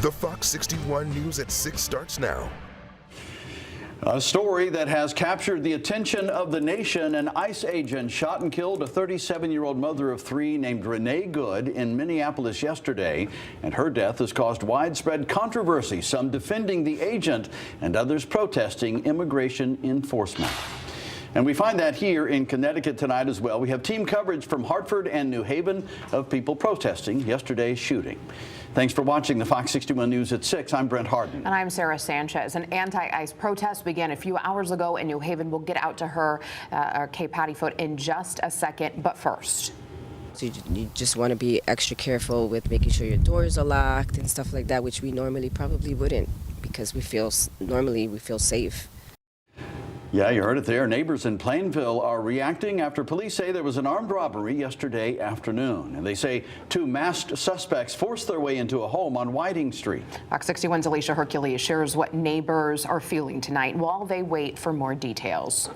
The Fox 61 News at 6 starts now. A story that has captured the attention of the nation. An ICE agent shot and killed a 37-year-old mother of three named Renee Good in Minneapolis yesterday, and her death has caused widespread controversy, some defending the agent and others protesting immigration enforcement. And we find that here in Connecticut tonight as well. We have team coverage from Hartford and New Haven of people protesting yesterday's shooting. Thanks for watching the Fox 61 News at 6. I'm Brent Harden. And I'm Sarah Sanchez. An anti-ICE protest began a few hours ago in New Haven. We'll get out to her, Kay Pattyfoot, in just a second. But first. So you just want to be extra careful with making sure your doors are locked and stuff like that, which we normally probably wouldn't, because normally we feel safe. Yeah, you heard it there. Neighbors in Plainville are reacting after police say there was an armed robbery yesterday afternoon. And they say two masked suspects forced their way into a home on Whiting Street. Fox 61's Alicia Hercules shares what neighbors are feeling tonight while they wait for more details.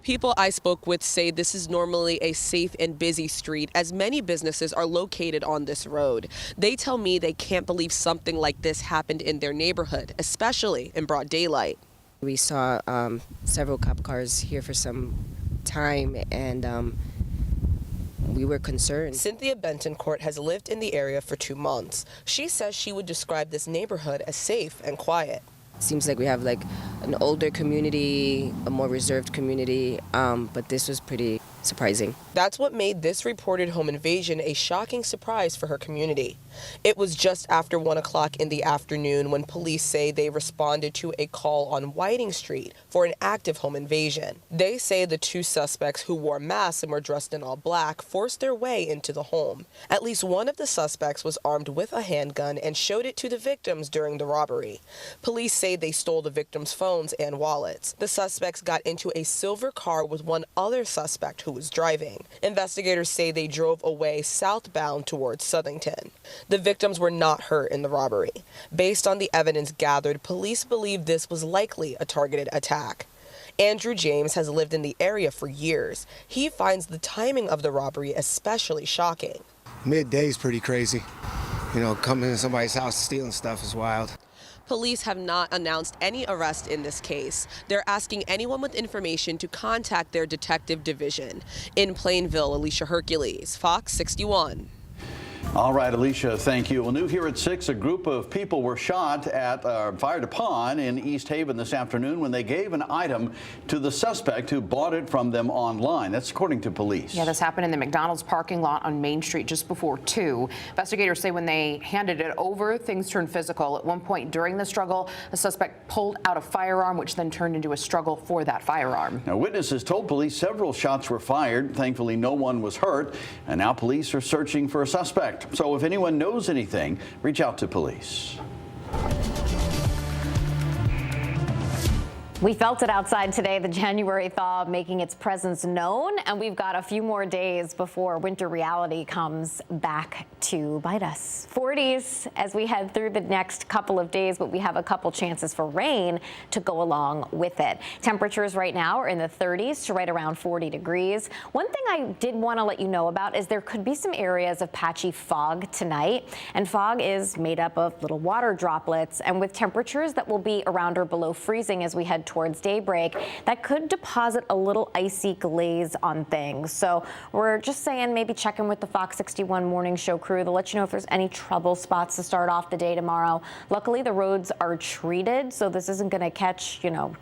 People I spoke with say this is normally a safe and busy street, as many businesses are located on this road. They tell me they can't believe something like this happened in their neighborhood, especially in broad daylight. We saw several cop cars here for some time, and we were concerned. Cynthia Bentoncourt has lived in the area for 2 months. She says she would describe this neighborhood as safe and quiet. Seems like we have like an older community, a more reserved community, but this was pretty surprising. That's what made this reported home invasion a shocking surprise for her community. It was just after 1 o'clock in the afternoon when police say they responded to a call on Whiting Street for an active home invasion. They say the two suspects, who wore masks and were dressed in all black, forced their way into the home. At least one of the suspects was armed with a handgun and showed it to the victims during the robbery. Police say they stole the victims' phones and wallets. The suspects got into a silver car with one other suspect who was driving. Investigators say they drove away southbound towards Southington. The victims were not hurt in the robbery. Based on the evidence gathered, police believe this was likely a targeted attack. Andrew James has lived in the area for years. He finds the timing of the robbery especially shocking. Midday is pretty crazy. You know, coming into somebody's house stealing stuff is wild. Police have not announced any arrest in this case. They're asking anyone with information to contact their detective division. In Plainville, Alicia Hercules, Fox 61. All right, Alicia, thank you. Well, new here at 6, a group of people were shot at, fired upon in East Haven this afternoon when they gave an item to the suspect who bought it from them online. That's according to police. Yeah, this happened in the McDonald's parking lot on Main Street just before 2. Investigators say when they handed it over, things turned physical. At one point during the struggle, the suspect pulled out a firearm, which then turned into a struggle for that firearm. Now, witnesses told police several shots were fired. Thankfully, no one was hurt. And now police are searching for a suspect. So if anyone knows anything, reach out to police. We felt it outside today, the January thaw making its presence known, and we've got a few more days before winter reality comes back to bite us. 40s as we head through the next couple of days, but we have a couple chances for rain to go along with it. Temperatures right now are in the 30s to right around 40 degrees. One thing I did want to let you know about is there could be some areas of patchy fog tonight, and fog is made up of little water droplets, and with temperatures that will be around or below freezing as we head towards daybreak, that could deposit a little icy glaze on things. So we're just saying maybe check in with the Fox 61 morning show crew to let you know if there's any trouble spots to start off the day tomorrow. Luckily, the roads are treated, so this isn't going to catch,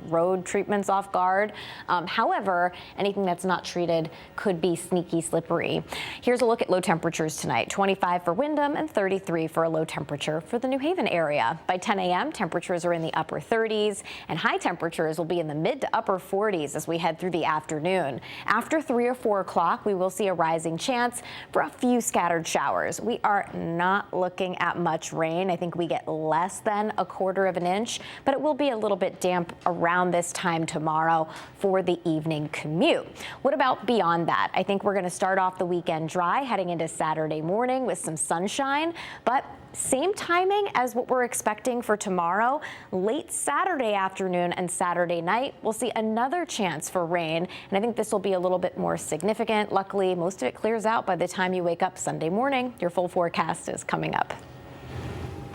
road treatments off guard. However, anything that's not treated could be sneaky slippery. Here's a look at low temperatures tonight. 25 for Windham and 33 for a low temperature for the New Haven area. By 10 a.m., temperatures are in the upper 30s, and high temperatures will be in the mid to upper 40s as we head through the afternoon. After 3 or 4 o'clock, we will see a rising chance for a few scattered showers. We are not looking at much rain. I think we get less than 1/4 of an inch, but it will be a little bit damp around this time tomorrow for the evening commute. What about beyond that? I think we're going to start off the weekend dry, heading into Saturday morning with some sunshine, but same timing as what we're expecting for tomorrow. Late Saturday afternoon and Saturday night, we'll see another chance for rain, and I think this will be a little bit more significant. Luckily, most of it clears out by the time you wake up Sunday morning. Your full forecast is coming up.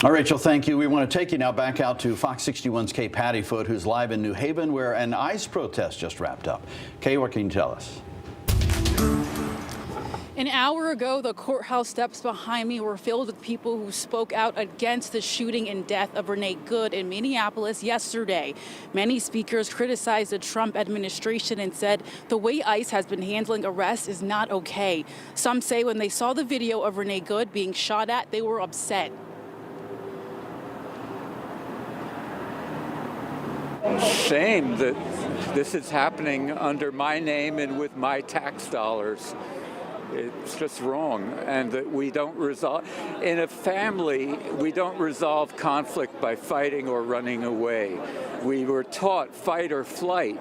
All right, Rachel, thank you. We want to take you now back out to Fox 61's Kay Pattyfoot, who's live in New Haven, where an ICE protest just wrapped up. Kay, what can you tell us? An hour ago, the courthouse steps behind me were filled with people who spoke out against the shooting and death of Renee Good in Minneapolis yesterday. Many speakers criticized the Trump administration and said the way ICE has been handling arrests is not okay. Some say when they saw the video of Renee Good being shot at, they were upset. Shame that this is happening under my name and with my tax dollars. It's just wrong, and that we don't resolve, in a family, we don't resolve conflict by fighting or running away. We were taught fight or flight,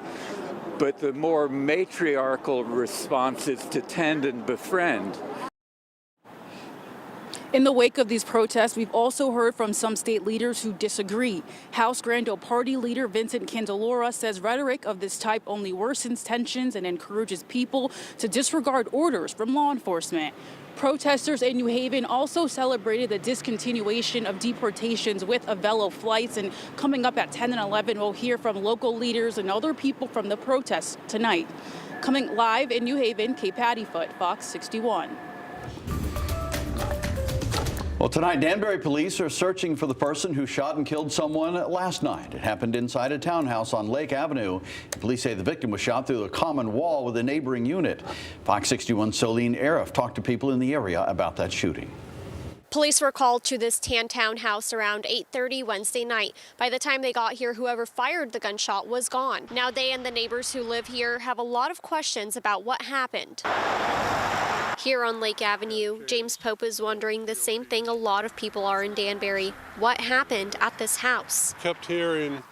but the more matriarchal response is to tend and befriend. In the wake of these protests, we've also heard from some state leaders who disagree. House Grand Old Party leader Vincent Candelora says rhetoric of this type only worsens tensions and encourages people to disregard orders from law enforcement. Protesters in New Haven also celebrated the discontinuation of deportations with Avelo flights, and coming up at 10 and 11, we'll hear from local leaders and other people from the protests tonight. Coming live in New Haven, Kay Pattyfoot, Fox 61. Well, tonight, Danbury police are searching for the person who shot and killed someone last night. It happened inside a townhouse on Lake Avenue. Police say the victim was shot through a common wall with a neighboring unit. Fox 61's Solene Arif talked to people in the area about that shooting. Police were called to this tan townhouse around 8:30 Wednesday night. By the time they got here, whoever fired the gunshot was gone. Now they and the neighbors who live here have a lot of questions about what happened. Here on Lake Avenue, James Pope is wondering the same thing a lot of people are in Danbury. What happened at this house? Kept hearing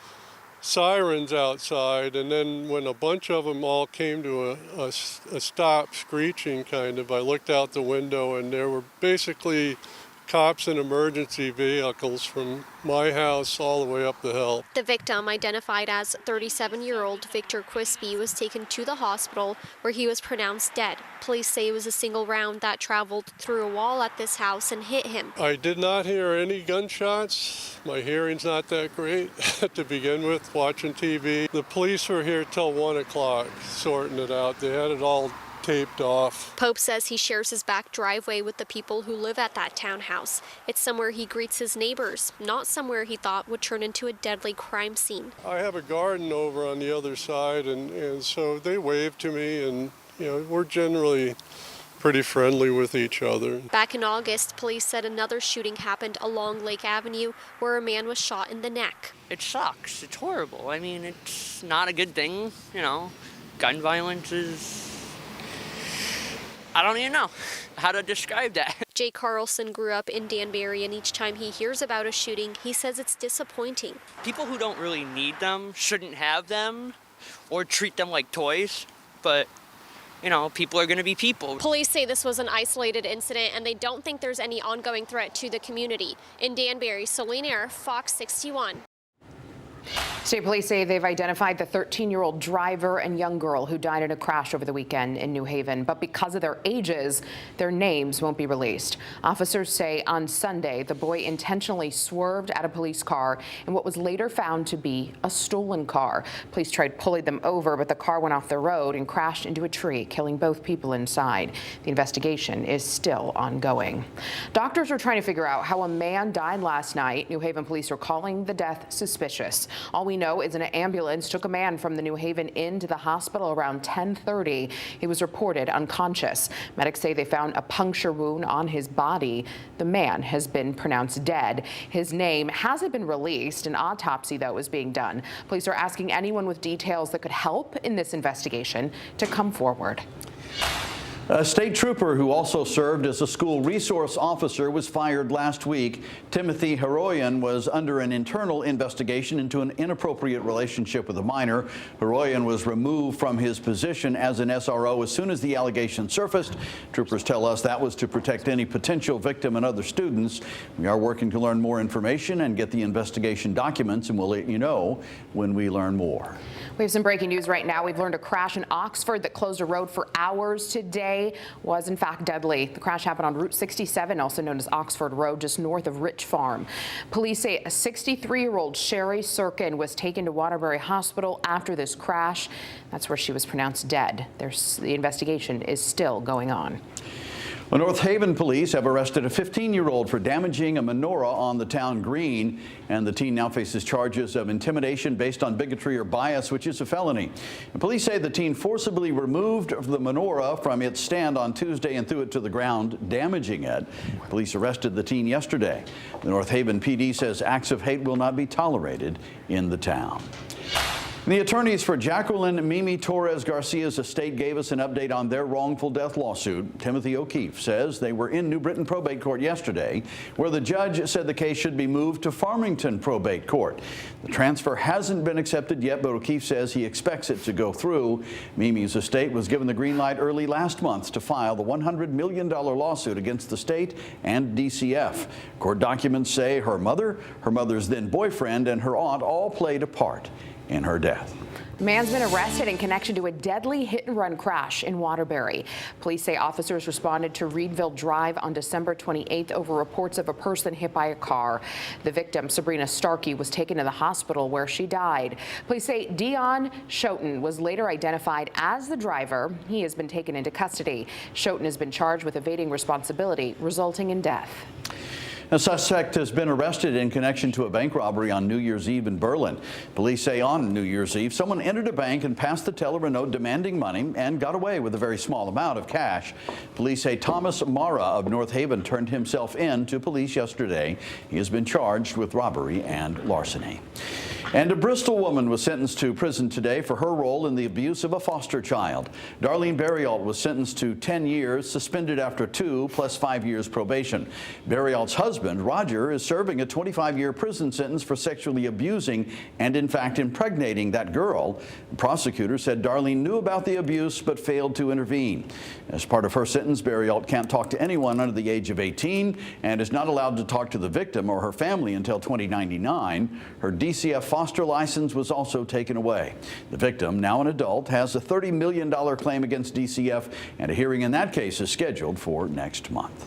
sirens outside, and then when a bunch of them all came to a stop, screeching kind of, I looked out the window and there were basically cops and emergency vehicles from my house all the way up the hill. The victim, identified as 37-year-old Victor Quispy, was taken to the hospital where he was pronounced dead. Police say it was a single round that traveled through a wall at this house and hit him. I did not hear any gunshots. My hearing's not that great to begin with, watching TV. The police were here till 1 o'clock sorting it out. They had it all taped off. Pope says he shares his back driveway with the people who live at that townhouse. It's somewhere he greets his neighbors, not somewhere he thought would turn into a deadly crime scene. I have a garden over on the other side, and so they wave to me, and we're generally pretty friendly with each other. Back in August, police said another shooting happened along Lake Avenue where a man was shot in the neck. It sucks. It's horrible. I mean, it's not a good thing, Gun violence is... I don't even know how to describe that. Jay Carlson grew up in Danbury, and each time he hears about a shooting, he says it's disappointing. People who don't really need them shouldn't have them or treat them like toys, but people are going to be people. Police say this was an isolated incident, and they don't think there's any ongoing threat to the community. In Danbury, Solene Arif, Fox 61. State police say they've identified the 13-year-old driver and young girl who died in a crash over the weekend in New Haven, but because of their ages, their names won't be released. Officers say on Sunday, the boy intentionally swerved at a police car in what was later found to be a stolen car. Police tried pulling them over, but the car went off the road and crashed into a tree, killing both people inside. The investigation is still ongoing. Doctors are trying to figure out how a man died last night. New Haven police are calling the death suspicious. All we know is an ambulance took a man from the New Haven Inn to the hospital around 10:30. He was reported unconscious. Medics say they found a puncture wound on his body. The man has been pronounced dead. His name hasn't been released. An autopsy, though, is being done. Police are asking anyone with details that could help in this investigation to come forward. A state trooper who also served as a school resource officer was fired last week. Timothy Heroyan was under an internal investigation into an inappropriate relationship with a minor. Heroyan was removed from his position as an SRO as soon as the allegation surfaced. Troopers tell us that was to protect any potential victim and other students. We are working to learn more information and get the investigation documents, and we'll let you know when we learn more. We have some breaking news right now. We've learned a crash in Oxford that closed a road for hours today. say was in fact deadly. The crash happened on Route 67, also known as Oxford Road, just north of Rich Farm. Police say a 63-year-old Sherry Sirkin was taken to Waterbury Hospital after this crash. That's where she was pronounced dead. The investigation is still going on. Well, North Haven police have arrested a 15-year-old for damaging a menorah on the town green, and the teen now faces charges of intimidation based on bigotry or bias, which is a felony. And police say the teen forcibly removed the menorah from its stand on Tuesday and threw it to the ground, damaging it. Police arrested the teen yesterday. The North Haven PD says acts of hate will not be tolerated in the town. The attorneys for Jacqueline Mimi Torres Garcia's estate gave us an update on their wrongful death lawsuit. Timothy O'Keefe says they were in New Britain Probate Court yesterday, where the judge said the case should be moved to Farmington Probate Court. The transfer hasn't been accepted yet, but O'Keefe says he expects it to go through. Mimi's estate was given the green light early last month to file the $100 million lawsuit against the state and DCF. Court documents say her mother, her mother's then boyfriend, and her aunt all played a part in her death. The man's been arrested in connection to a deadly hit-and-run crash in Waterbury. Police say officers responded to Reedville Drive on December 28th over reports of a person hit by a car. The victim, Sabrina Starkey, was taken to the hospital where she died. Police say Dion Schoten was later identified as the driver. He has been taken into custody. Schoten has been charged with evading responsibility, resulting in death. A suspect has been arrested in connection to a bank robbery on New Year's Eve in Berlin. Police say on New Year's Eve, someone entered a bank and passed the teller a note demanding money and got away with a very small amount of cash. Police say Thomas Mara of North Haven turned himself in to police yesterday. He has been charged with robbery and larceny. And a Bristol woman was sentenced to prison today for her role in the abuse of a foster child. Darlene Berrialt was sentenced to 10 years, suspended after 2 plus 5 years probation. Berrialt's husband, Roger, is serving a 25-year prison sentence for sexually abusing and, in fact, impregnating that girl. The prosecutor said Darlene knew about the abuse but failed to intervene. As part of her sentence, Berrialt can't talk to anyone under the age of 18 and is not allowed to talk to the victim or her family until 2099. Her DCF foster license was also taken away. The victim, now an adult, has a $30 million claim against DCF, and a hearing in that case is scheduled for next month.